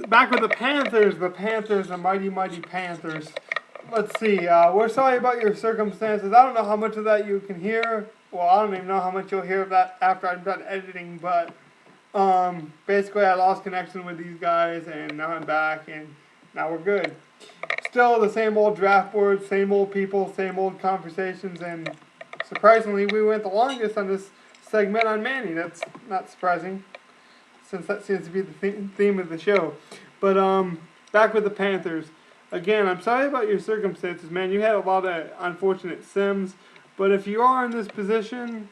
back with the Panthers. The Panthers, the mighty, mighty Panthers. Let's see. We're sorry about your circumstances. I don't know how much of that you can hear. Well, I don't even know how much you'll hear of that after I'm done editing. But basically, I lost connection with these guys, and now I'm back, and now we're good. Still the same old draft board, same old people, same old conversations, and surprisingly, we went the longest on this segment on Manny. That's not surprising, since that seems to be the theme of the show. But back with the Panthers. Again, I'm sorry about your circumstances, man. You had a lot of unfortunate sims, but if you are in this position,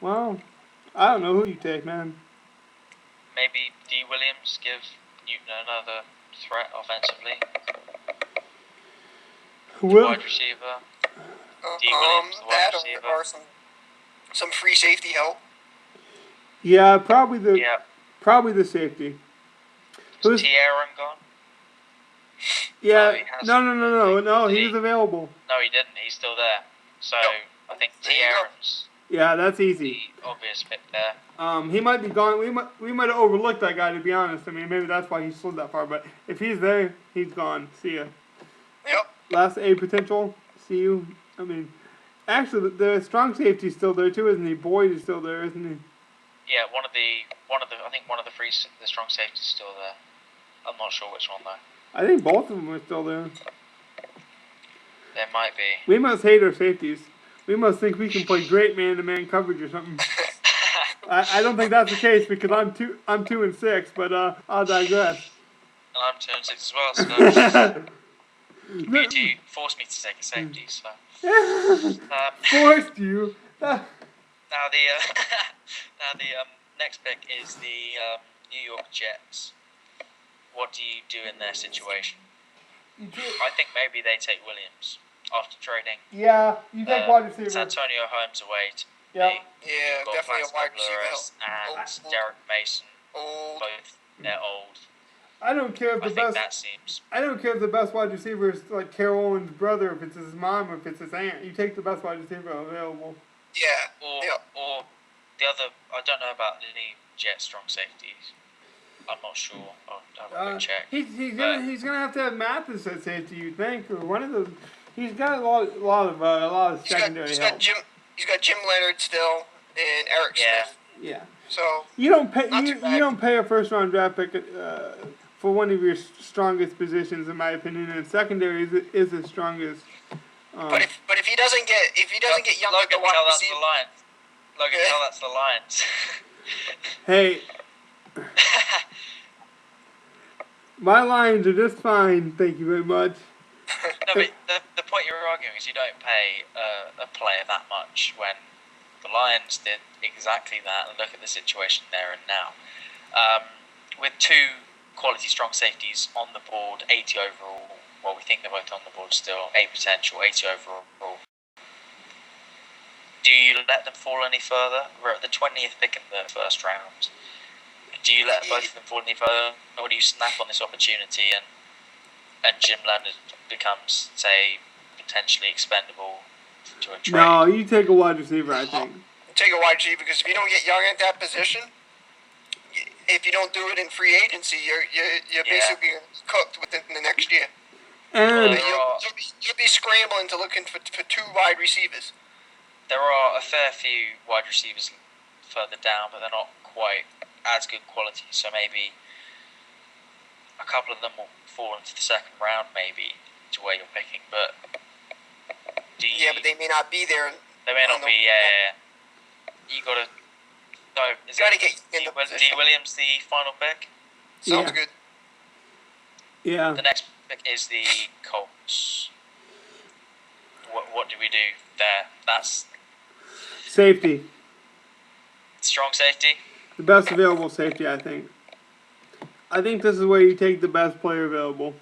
well, I don't know who you take, man. Maybe D. Williams, give Newton another threat offensively. Wide receiver. D. Williams, the wide receiver. Or some free safety help. Yeah, probably the safety. Is T. Aaron gone? Yeah, no, he was available. No, he didn't. He's still there. So I think T. Aaron's. Yeah, that's easy. The obvious fit there. He might be gone. We might have overlooked that guy, to be honest. I mean, maybe that's why he slid that far. But if he's there, he's gone. See ya. Yep. Last A potential. See you. I mean, actually, the strong safety's still there too, isn't he? Boyd is still there, isn't he? Yeah, one of the strong safeties is still there. I'm not sure which one though. I think both of them are still there. There might be. We must hate our safeties. We must think we can play great man-to-man coverage or something. I don't think that's the case because I'm 2-6, but I'll digress. And I'm 2-6 as well, so BT forced me to take a safety, so forced you. Now the next pick is the New York Jets. What do you do in their situation? I think maybe they take Williams after trading. Yeah, you take wide receiver. Santonio Holmes away to me. Yeah, definitely a wide receiver. And Derek Mason. Both they're old. I don't care if I don't care if the best wide receiver is like Carol Owens' brother, if it's his mom, or if it's his aunt. You take the best wide receiver available. Yeah. Or the other. I don't know about any Jet strong safeties. I'm not sure. I'll have a quick check. He's gonna have to have Mathis at safety, you think, or one of those. He's got a lot of secondary help. He's got Jim Leonard still and Eric Smith. Yeah. So you don't pay a first round draft pick for one of your strongest positions, in my opinion, and secondary is the strongest. But if he doesn't get young, Logan, tell that's the Lions. Logan, tell that's the Lions. Hey. My Lions are just fine, thank you very much. No, but the point you're arguing is you don't pay a player that much when the Lions did exactly that, and look at the situation there and now. With two quality strong safeties on the board, 80 overall, well, we think they're both on the board still, A potential, 80 overall. Do you let them fall any further? We're at the 20th pick in the first round. Do you let both of them fall any further, or do you snap on this opportunity and Jim Leonard becomes, say, potentially expendable to a trade? No, you take a wide receiver, I think. Take a wide receiver because if you don't get young at that position, if you don't do it in free agency, you're basically cooked within the next year. And you'll be scrambling to looking for two wide receivers. There are a fair few wide receivers further down, but they're not quite as good quality. So maybe a couple of them will fall into the second round, maybe to where you're picking. But but they may not be there. They may not be. Yeah. You gotta. So is D. Williams the final pick? Sounds good. Yeah. The next pick is the Colts. What do we do there? That's safety. Strong safety. The best available safety, I think. I think this is where you take the best player available.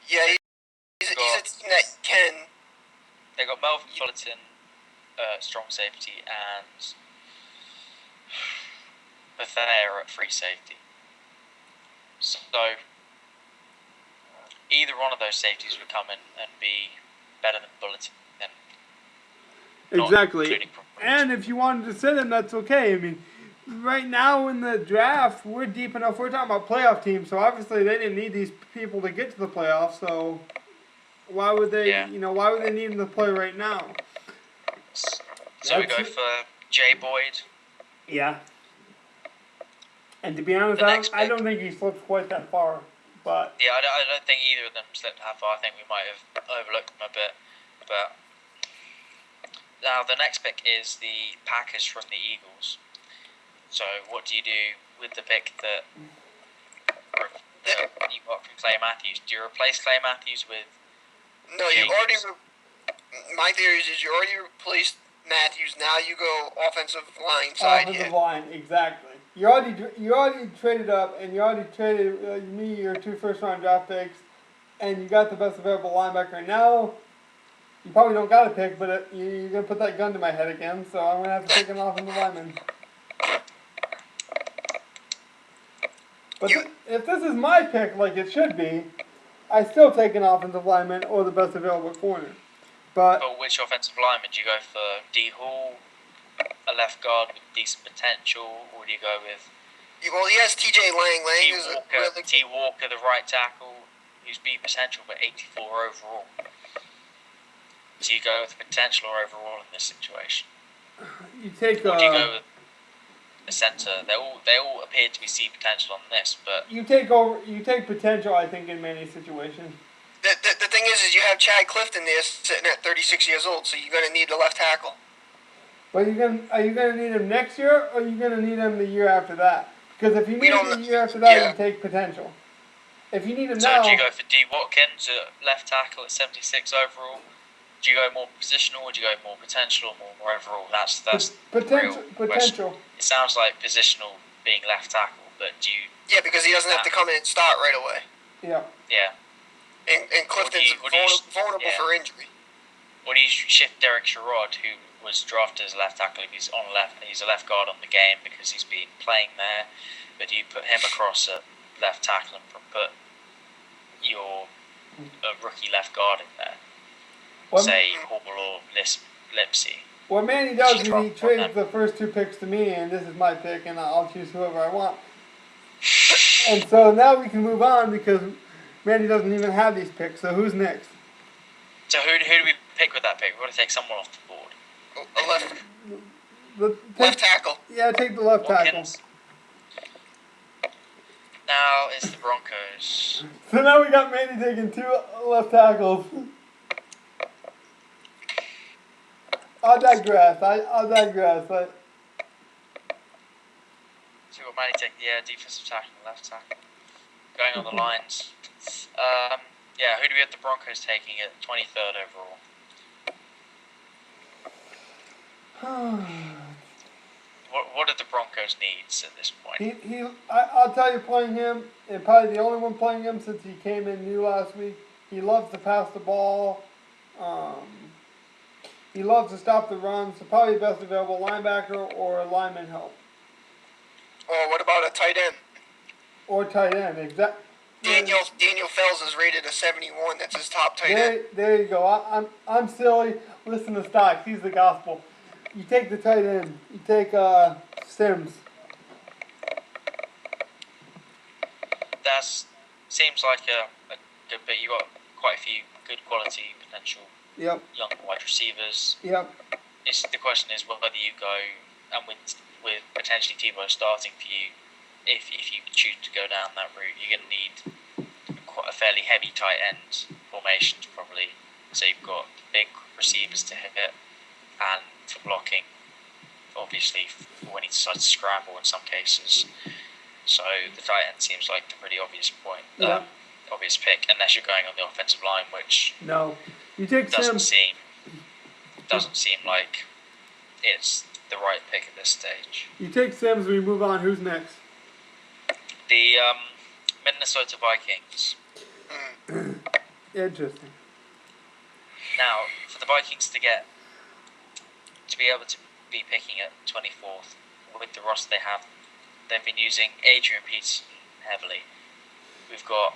Yeah, he's a team that can. They got Melvin Fullerton, strong safety, and Bethea at free safety. So either one of those safeties would come in and be better than Bulletin. Exactly. And if you wanted to sit him, that's okay. I mean, right now in the draft, we're deep enough. We're talking about playoff teams, so obviously they didn't need these people to get to the playoffs. So why would they? Yeah. Why would they need them to play right now? So we go That's- for Jay Boyd. Yeah. And to be honest, The next I pick. don't think he slipped quite that far. But Yeah, I don't think either of them slipped that far. I think we might have overlooked them a bit. But now the next pick is the Packers from the Eagles. So what do you do with the pick that you got from Clay Matthews? Do you replace Clay Matthews with? No, you Jacobs? already. My theory is you already replaced Matthews. Now you go offensive line side offensive here. line, exactly. You already traded up, and you already traded me your 2 first-round draft picks, and you got the best available linebacker. And now you probably don't got a pick, but you're gonna put that gun to my head again. So I'm gonna have to take an offensive lineman. But if this is my pick, like it should be, I still take an offensive lineman or the best available corner. But But which offensive lineman do you go for? D Hall, a left guard with decent potential, or do you go with Well, he has T.J. Lang. Lang is a really T Walker, the right tackle, who's B potential but 84 overall? Do you go with potential or overall in this situation? you take Or do you go with the centre? They all appear to be C potential on this, but you take potential. I think in many situations. The thing is you have Chad Clifton there sitting at 36 years old, so you're going to need a left tackle. But are you gonna need him next year, or are you gonna need him the year after that? Because if you need him the year after that, yeah. you take potential. If you need him so now, do you go for D Watkins, a left tackle at 76 overall? Do you go more positional, or do you go more potential, or more overall? That's the potential. real question. It sounds like positional being left tackle, but do you? Yeah, because he doesn't have to come in and start right away. Yeah. Yeah. And Clifton's vulnerable yeah. for injury. Or do you shift Derek Sherrod, who was drafted as a left tackle? He's a left guard on the game because he's been playing there. But do you put him across at left tackle and put your rookie left guard in there? Say Hall or Lipsy. What Manny does is Drop he on trades them. the first 2 picks to me, and this is my pick, and I'll choose whoever I want. And so now we can move on because Manny doesn't even have these picks. So who's next? So who do we pick with that pick? We've got to take someone off the board. A Left left tackle. Yeah, take the left tackle. Watkins. Now it's the Broncos. So now we got Manny taking 2 left tackles. I'll digress. I'll digress. So we've got Manny taking the defensive tackle and left tackle. Going on the lines. Yeah, who do we have the Broncos taking at 23rd overall? What are the Broncos' needs at this point? I'll tell you, playing him, and probably the only one playing him since he came in new last week. He loves to pass the ball. He loves to stop the run. So probably best available linebacker or lineman help. Or what about a tight end? Or tight end, exactly. Daniel Fells is rated a 71. That's his top tight end. There you go. I'm silly. Listen to Stocks. He's the gospel. You take the tight end. You take Sims. That seems like a good bit. You got quite a few good quality potential Yep. young wide receivers. Yep. The question is whether you go and with potentially Tebow starting for you. If you choose to go down that route, you're going to need quite a fairly heavy tight end formations probably. So you've got big receivers to hit and for blocking, obviously when he decides to scramble in some cases. So the tight end seems like the pretty obvious point, obvious pick, unless you're going on the offensive line, which No. You take doesn't Sims. seem like it's the right pick at this stage. You take Sims. We move on. Who's next? The Minnesota Vikings. Interesting. Now, for the Vikings to be able to be picking at 24th with the roster they have, they've been using Adrian Peterson heavily. We've still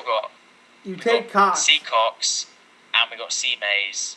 got You take Cox. C. Cox and we've got C. Mays.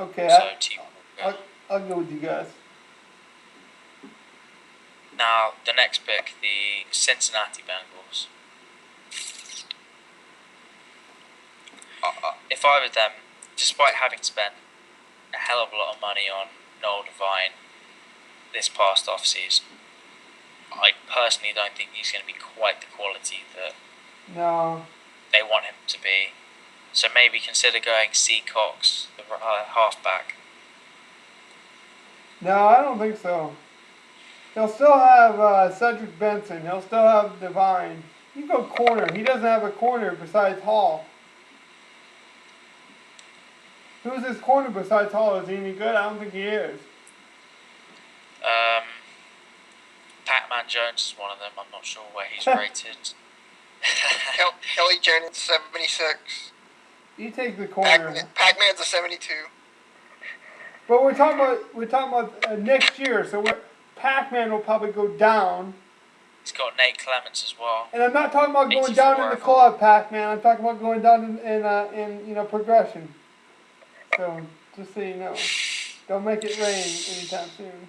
Okay, So T Walker. I'll go with you guys. Now the next pick, the Cincinnati Bengals. If I were them, despite having spent a hell of a lot of money on Noel Devine this past off-season, I personally don't think he's going to be quite the quality that No. they want him to be. So maybe consider going Seacox, the halfback. No, I don't think so. He'll still have Cedric Benson. He'll still have Devine. You go corner. He doesn't have a corner besides Hall. Who's his corner besides Hall? Is he any good? I don't think he is. Pac-Man Jones is one of them. I'm not sure where he's rated. Kelly Jennings 76. You take the corner. Pac-Man's a 72. But we're talking about next year, so Pac-Man will probably go down. He's got Nate Clements as well. And I'm not talking about going down in the club, Pac-Man. I'm talking about going down in progression. So just so you know, don't make it rain anytime soon.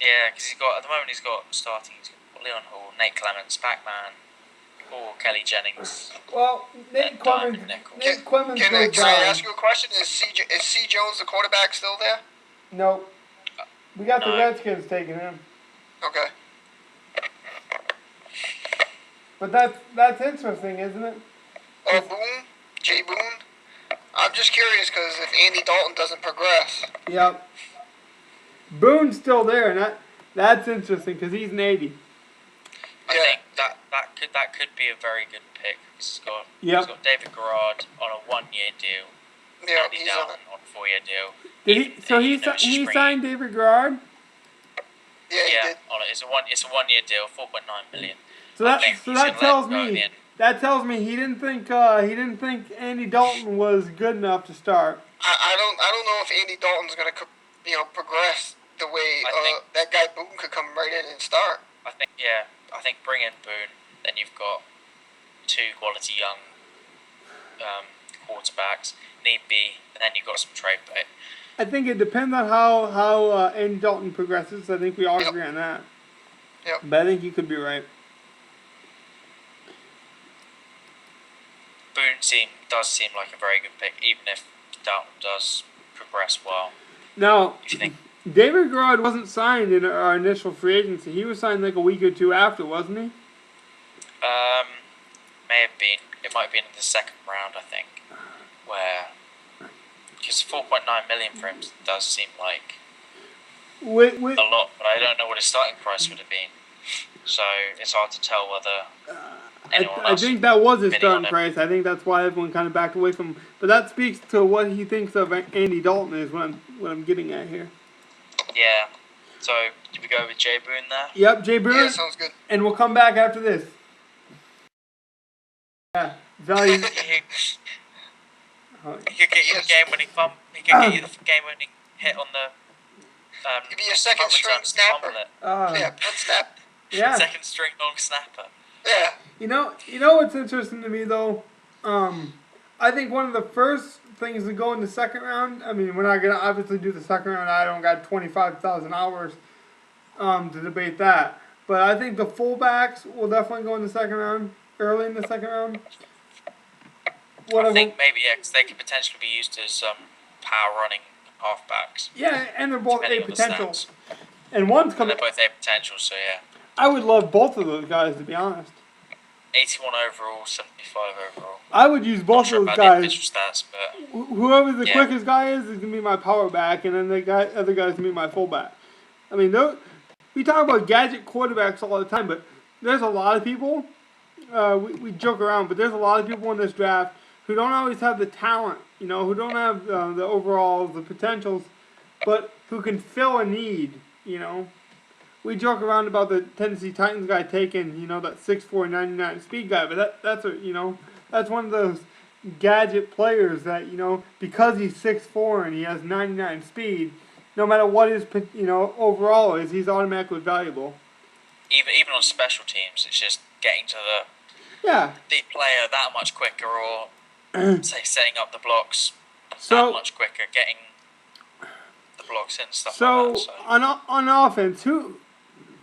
Yeah, because at the moment he's got starting. He's got Leon Hall, Nate Clements, Pac-Man, or Kelly Jennings. Well, Nate Clemens Can goes I down. ask you a question? Is C. Jones the quarterback still there? Nope. We got the No. Redskins taking him. Okay. But that's interesting, isn't it? Oh, Boone? Jay Boone? I'm just curious because if Andy Dalton doesn't progress. Yep. Boone's still there, and that's interesting because he's an 80. I Yeah. think that could be a very good pick. He's got David Garrard on a 1-year deal. Yeah, Andy he's Dalton on a 4-year deal. He signed David Garrard. Yeah, he Yeah, did. it's a 1-year deal, 4.9 million. So I that think so he's that gonna tells let him go me in. that tells me he didn't think Andy Dalton was good enough to start. I don't know if Andy Dalton's gonna progress the way I think- that guy Boone could come right in and start. I think bring in Boone, then you've got 2 quality young quarterbacks. Need be, and then you've got some trade bait. I think it depends on how Andy Dalton progresses. I think we all agree on that. Yep. But I think you could be right. Boone does seem like a very good pick, even if Dalton does progress well. Now, If you think David Garrard wasn't signed in our initial free agency. He was signed like a week or two after, wasn't he? may have been, it might have been in the second round, I think, where because 4.9 million for him does seem like With a lot, but I don't know what his starting price would have been. So it's hard to tell whether anyone I else. think that was his bidding on starting him. price. I think that's why everyone kind of backed away from him. But that speaks to what he thinks of Andy Dalton is what I'm getting at here. Yeah. So did we go with Jay Boone there? Yep, Jay Boone, Yeah, sounds good. and we'll come back after this. Yeah, value. He could get you the game-winning bump. He could get you the game-winning hit on the. Give me a second punt string return to snapper. fumble it. Yeah, punt snap. Yeah. Second string long snapper. Yeah. You know what's interesting to me though? I think one of the first things to go in the second round. I mean, we're not gonna obviously do the second round. I don't got 25,000 hours to debate that. But I think the fullbacks will definitely go in the second round, early in the second round. I think maybe because they could potentially be used as power running halfbacks. Yeah, and they're both depending A on the potential. stats. And one's And coming. they're both A potential, so yeah. I would love both of those guys to be honest. 81 overall, 75 overall. I would use Not both sure of those about the guys. individual stats, but Whoever the Yeah. quickest guy is gonna be my power back, and then the other guy's gonna be my fullback. I mean, we talk about gadget quarterbacks all the time, but there's a lot of people. We joke around, but there's a lot of people in this draft who don't always have the talent, who don't have the overall the potentials, but who can fill a need. We joke around about the Tennessee Titans guy taking, that 6'4", 99 speed guy, but that's one of those gadget players that, because he's 6'4" and he has 99 speed, no matter what his, overall is, he's automatically valuable. even on special teams, it's just getting to Yeah. the player that much quicker, or say setting up the blocks So- that much quicker, getting the blocks in and stuff So like that. So on offense, who?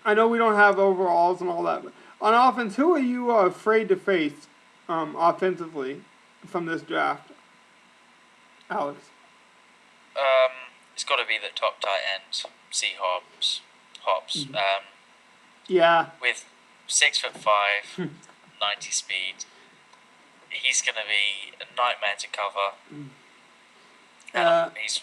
I know we don't have overalls and all that, but on offense, who are you afraid to face offensively from this draft, Alex? it's got to be the top tight end, Hobbs. Yeah, With 6'5", 90 speed, he's going to be a nightmare to cover. And he's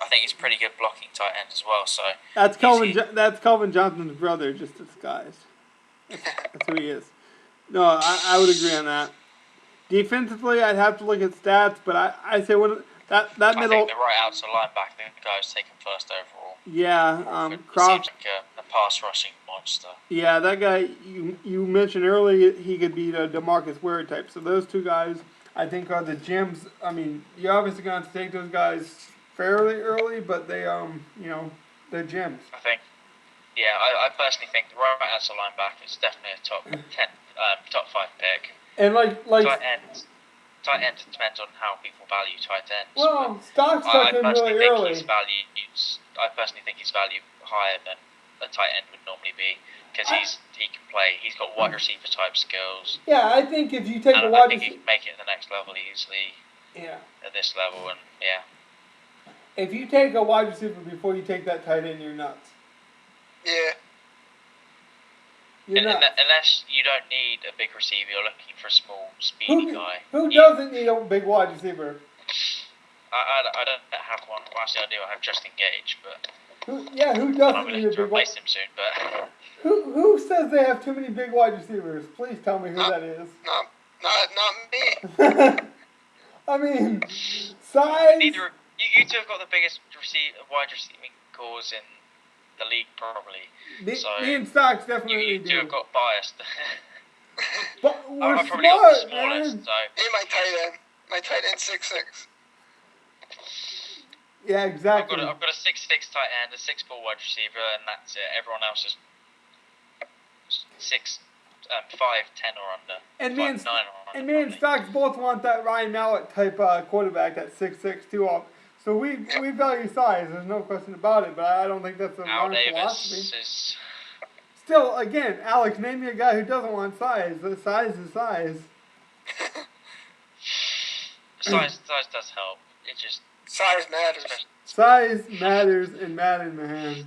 I think he's pretty good blocking tight end as well. So that's Calvin. That's Calvin Johnson's brother, just disguised. That's who he is. No, I would agree on that. Defensively, I'd have to look at stats, but I say that I middle. think the right outside linebacker, the guy who's taken first overall. Yeah, Seems like a pass rushing monster. Yeah, that guy you mentioned earlier, he could be the DeMarcus Ware type. So those two guys, I think, are the gems. I mean, you're obviously going to take those guys fairly early, but they they're gems. I think. Yeah, I personally think the right outside linebacker is definitely a top 10, top 5 pick. And like Tight end depends on how people value tight ends. well, Stocks I took him personally really think early. I personally think he's valued higher than a tight end would normally be because he can play. He's got wide receiver type skills. Yeah, I think if you take And the I wide think he receiver, can make it at the next level easily yeah, at this level. And yeah, if you take a wide receiver before you take that tight end, you're nuts. Yeah. You're nuts. unless you don't need a big receiver, you're looking for a small, speedy guy. Who doesn't need a big wide receiver? I don't have one. Well, actually, I do. I have Justin Gage, but Who I'm doesn't looking need a to big wide? replace him soon. But Who says they have too many big wide receivers? Please tell me who that is. Not me. I mean, size. neither you two have got the biggest wide receiving cores in the league, probably. Me and Stocks You definitely two do. have got biased. But we're I've probably got the smart, smallest, man. so Hey, my tight end 6'6". Yeah, I've exactly. got a 6'6" tight end, a 6'4" wide receiver, and that's it. Everyone else is 5'10" or under. And me and 5'9" or under. And me and Stocks both want that Ryan Mallett type quarterback, that 6'6" too. So we value size. There's no question about it. But I don't think that's a Al wrong Davis philosophy. is. Still, again, Alex, name me a guy who doesn't want size. The size is size. Size does help. It just. Size matters. Size matters in Madden, man.